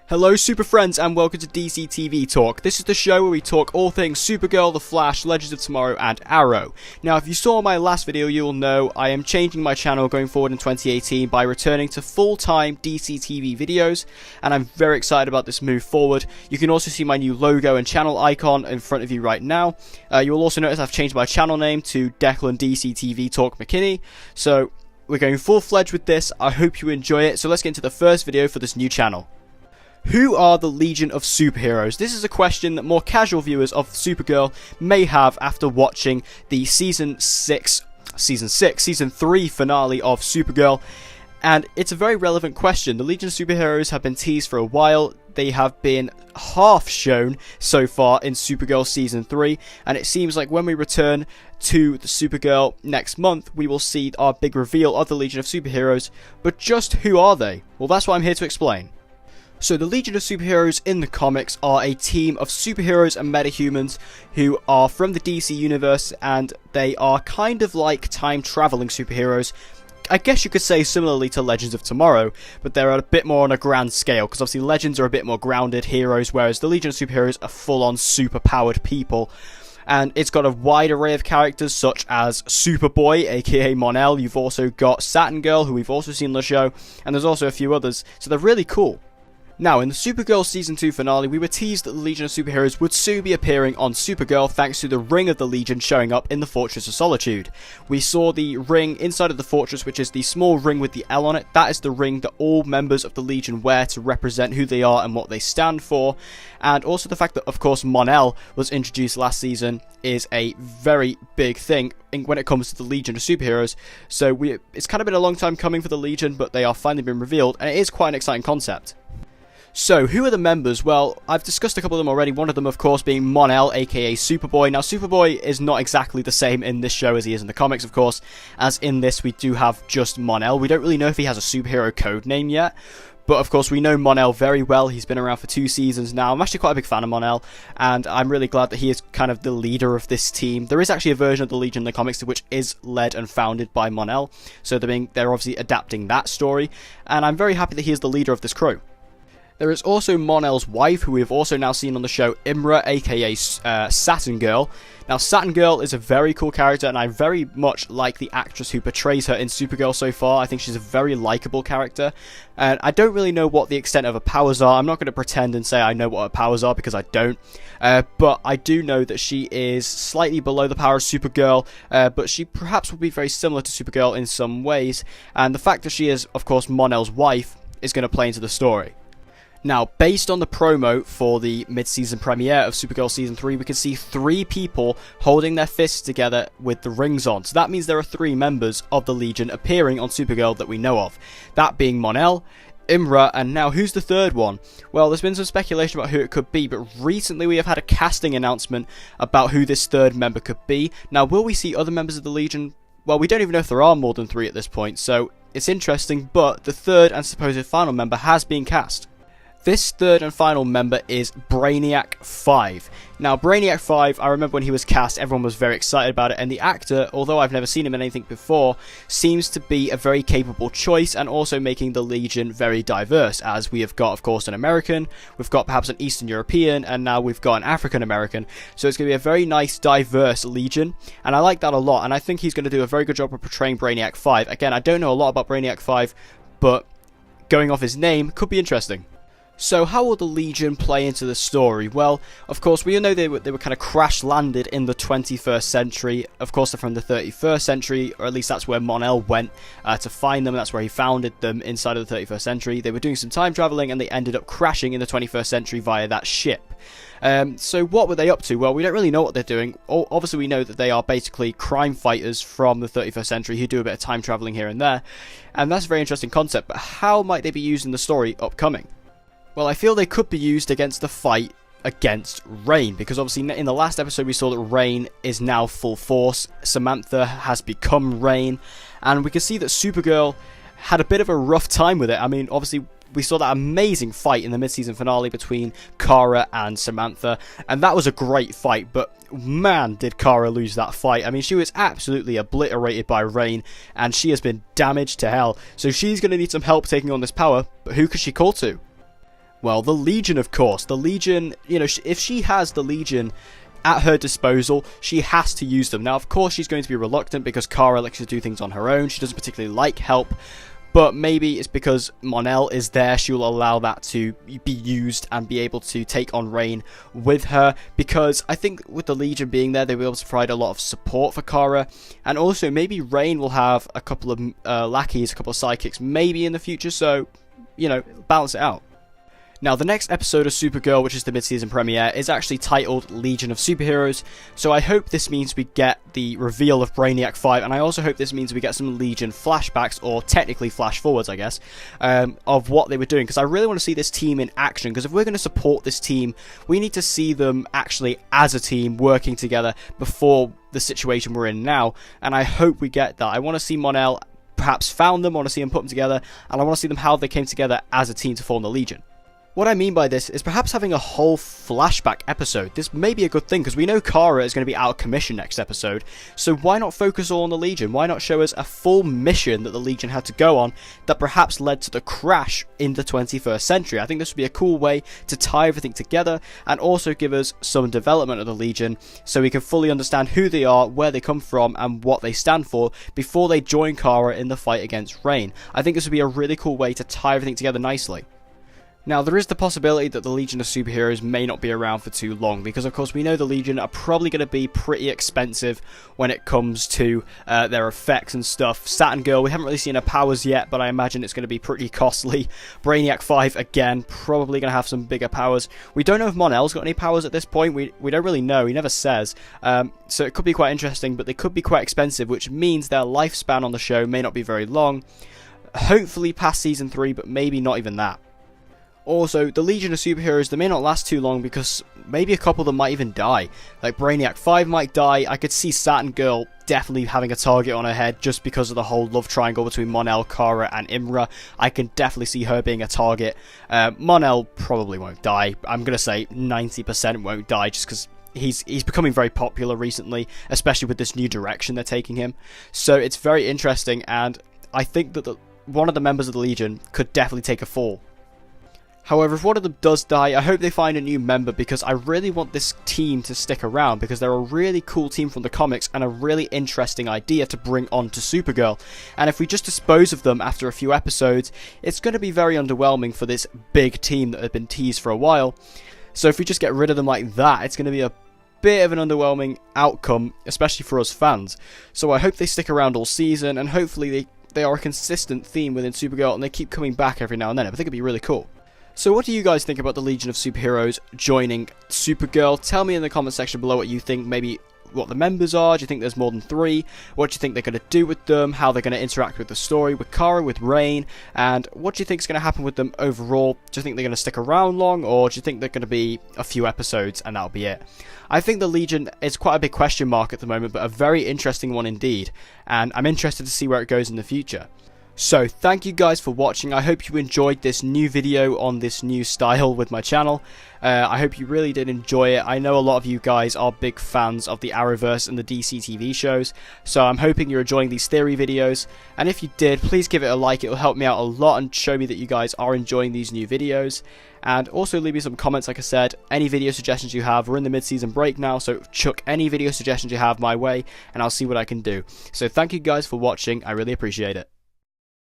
Hello super friends and welcome to DC TV Talk. This is the show where we talk all things Supergirl, The Flash, Legends of Tomorrow and Arrow. Now if you saw my last video you will know I am changing my channel going forward in 2018 by returning to full-time DC TV videos, and I'm very excited about this move forward. You can also see my new logo and channel icon in front of you right now. You will also notice I've changed my channel name to Declan DC TV Talk McKinney. So we're going full-fledged with this. I hope you enjoy it. So let's get into the first video for this new channel. Who are the Legion of Superheroes? This is a question that more casual viewers of Supergirl may have after watching the Season 3 finale of Supergirl. And it's a very relevant question. The Legion of Superheroes have been teased for a while. They have been half shown so far in Supergirl Season 3. And it seems like when we return to the Supergirl next month, we will see our big reveal of the Legion of Superheroes. But just who are they? Well, that's what I'm here to explain. So the Legion of Superheroes in the comics are a team of superheroes and metahumans who are from the DC universe, and they are kind of like time-traveling superheroes. I guess you could say similarly to Legends of Tomorrow, but they're a bit more on a grand scale, because obviously Legends are a bit more grounded heroes, whereas the Legion of Superheroes are full-on super-powered people. And it's got a wide array of characters such as Superboy, aka Monell. You've also got Saturn Girl, who we've also seen on the show, and there's also a few others, so they're really cool. Now, in the Supergirl Season 2 finale, we were teased that the Legion of Superheroes would soon be appearing on Supergirl thanks to the Ring of the Legion showing up in the Fortress of Solitude. We saw the ring inside of the fortress, which is the small ring with the L on it. That is the ring that all members of the Legion wear to represent who they are and what they stand for. And also the fact that, of course, Monell was introduced last season is a very big thing when it comes to the Legion of Superheroes. So it's kind of been a long time coming for the Legion, but they are finally been revealed, and it is quite an exciting concept. So, who are the members? Well, I've discussed a couple of them already, one of them of course being Monell Aka Superboy. Now Superboy is not exactly the same in this show as he is in the comics, of course, as in this we do have just Monell. We don't really know if he has a superhero code name yet, but of course we know Monell very well. He's been around for 2 seasons now. I'm actually quite a big fan of Monell, and I'm really glad that he is kind of the leader of this team. There is actually a version of the Legion in the comics which is led and founded by Monell, so they're obviously adapting that story, and I'm very happy that he is the leader of this crew. There is also Monell's wife, who we have also now seen on the show, Imra, aka Saturn Girl. Now, Saturn Girl is a very cool character, and I very much like the actress who portrays her in Supergirl so far. I think she's a very likable character, and I don't really know what the extent of her powers are. I'm not going to pretend and say I know what her powers are, because I don't. But I do know that she is slightly below the power of Supergirl, but she perhaps will be very similar to Supergirl in some ways. And the fact that she is, of course, Monell's wife is going to play into the story. Now, based on the promo for the mid-season premiere of Supergirl Season 3, we can see 3 people holding their fists together with the rings on. So that means there are 3 members of the Legion appearing on Supergirl that we know of. That being Monell, Imra, and now who's the third one? Well, there's been some speculation about who it could be, but recently we have had a casting announcement about who this third member could be. Now, will we see other members of the Legion? Well, we don't even know if there are more than 3 at this point, so it's interesting, but the third and supposed final member has been cast. This third and final member is Brainiac 5. Now, Brainiac 5, I remember when he was cast, everyone was very excited about it, and the actor, although I've never seen him in anything before, seems to be a very capable choice, and also making the Legion very diverse, as we have got, of course, an American, we've got perhaps an Eastern European, and now we've got an African American, so it's going to be a very nice, diverse Legion, and I like that a lot, and I think he's going to do a very good job of portraying Brainiac 5. Again, I don't know a lot about Brainiac 5, but going off his name could be interesting. So how will the Legion play into the story? Well, of course, we all know they were kind of crash-landed in the 21st century. Of course, they're from the 31st century, or at least that's where Monell went to find them. That's where he founded them, inside of the 31st century. They were doing some time traveling, and they ended up crashing in the 21st century via that ship. So what were they up to? Well, we don't really know what they're doing. Obviously, we know that they are basically crime fighters from the 31st century who do a bit of time traveling here and there. And that's a very interesting concept, but how might they be used in the story upcoming? Well, I feel they could be used against the fight against Rain, because obviously in the last episode we saw that Rain is now full force, Samantha has become Rain, and we can see that Supergirl had a bit of a rough time with it. I mean, obviously we saw that amazing fight in the mid-season finale between Kara and Samantha, and that was a great fight, but man, did Kara lose that fight. I mean, she was absolutely obliterated by Rain, and she has been damaged to hell, so she's going to need some help taking on this power, but who could she call to? Well, the Legion, of course. The Legion, you know, if she has the Legion at her disposal, she has to use them. Now, of course, she's going to be reluctant because Kara likes to do things on her own. She doesn't particularly like help. But maybe it's because Monell is there, she will allow that to be used and be able to take on Rain with her. Because I think with the Legion being there, they'll be able to provide a lot of support for Kara. And also, maybe Rain will have a couple of lackeys, a couple of sidekicks, maybe in the future. So, you know, balance it out. Now, the next episode of Supergirl, which is the mid-season premiere, is actually titled Legion of Superheroes, so I hope this means we get the reveal of Brainiac 5, and I also hope this means we get some Legion flashbacks, or technically flash-forwards, I guess, of what they were doing, because I really want to see this team in action, because if we're going to support this team, we need to see them actually as a team working together before the situation we're in now, and I hope we get that. I want to see Monell perhaps found them, I want to see them put them together, and I want to see them how they came together as a team to form the Legion. What I mean by this is perhaps having a whole flashback episode. This may be a good thing because we know Kara is going to be out of commission next episode, so why not focus all on the Legion? Why not show us a full mission that the Legion had to go on that perhaps led to the crash in the 21st century? I think this would be a cool way to tie everything together and also give us some development of the Legion so we can fully understand who they are, where they come from and what they stand for before they join Kara in the fight against Rain. I think this would be a really cool way to tie everything together nicely. Now, there is the possibility that the Legion of Superheroes may not be around for too long, because of course we know the Legion are probably going to be pretty expensive when it comes to their effects and stuff. Saturn Girl, we haven't really seen her powers yet, but I imagine it's going to be pretty costly. Brainiac 5, again, probably going to have some bigger powers. We don't know if Monell's got any powers at this point, we don't really know, he never says. So it could be quite interesting, but they could be quite expensive, which means their lifespan on the show may not be very long. Hopefully past Season 3, but maybe not even that. Also, the Legion of Superheroes, they may not last too long because maybe a couple of them might even die. Like Brainiac 5 might die. I could see Saturn Girl definitely having a target on her head just because of the whole love triangle between Monell, Kara and Imra. I can definitely see her being a target. Monell probably won't die. I'm going to say 90% won't die just because he's becoming very popular recently, especially with this new direction they're taking him. So it's very interesting, and I think that one of the members of the Legion could definitely take a fall. However, if one of them does die, I hope they find a new member because I really want this team to stick around because they're a really cool team from the comics and a really interesting idea to bring on to Supergirl. And if we just dispose of them after a few episodes, it's going to be very underwhelming for this big team that had been teased for a while. So if we just get rid of them like that, it's going to be a bit of an underwhelming outcome, especially for us fans. So I hope they stick around all season and hopefully they are a consistent theme within Supergirl and they keep coming back every now and then. I think it'd be really cool. So what do you guys think about the Legion of Superheroes joining Supergirl? Tell me in the comment section below what you think, maybe what the members are. Do you think there's more than 3? What do you think they're going to do with them? How they're going to interact with the story, with Kara, with Rain? And what do you think is going to happen with them overall? Do you think they're going to stick around long, or do you think they're going to be a few episodes and that'll be it? I think the Legion is quite a big question mark at the moment, but a very interesting one indeed. And I'm interested to see where it goes in the future. So, thank you guys for watching. I hope you enjoyed this new video on this new style with my channel. I hope you really did enjoy it. I know a lot of you guys are big fans of the Arrowverse and the DC TV shows, so I'm hoping you're enjoying these theory videos. And if you did, please give it a like. It will help me out a lot and show me that you guys are enjoying these new videos. And also leave me some comments, like I said. Any video suggestions you have. We're in the mid-season break now, so chuck any video suggestions you have my way, and I'll see what I can do. So thank you guys for watching. I really appreciate it.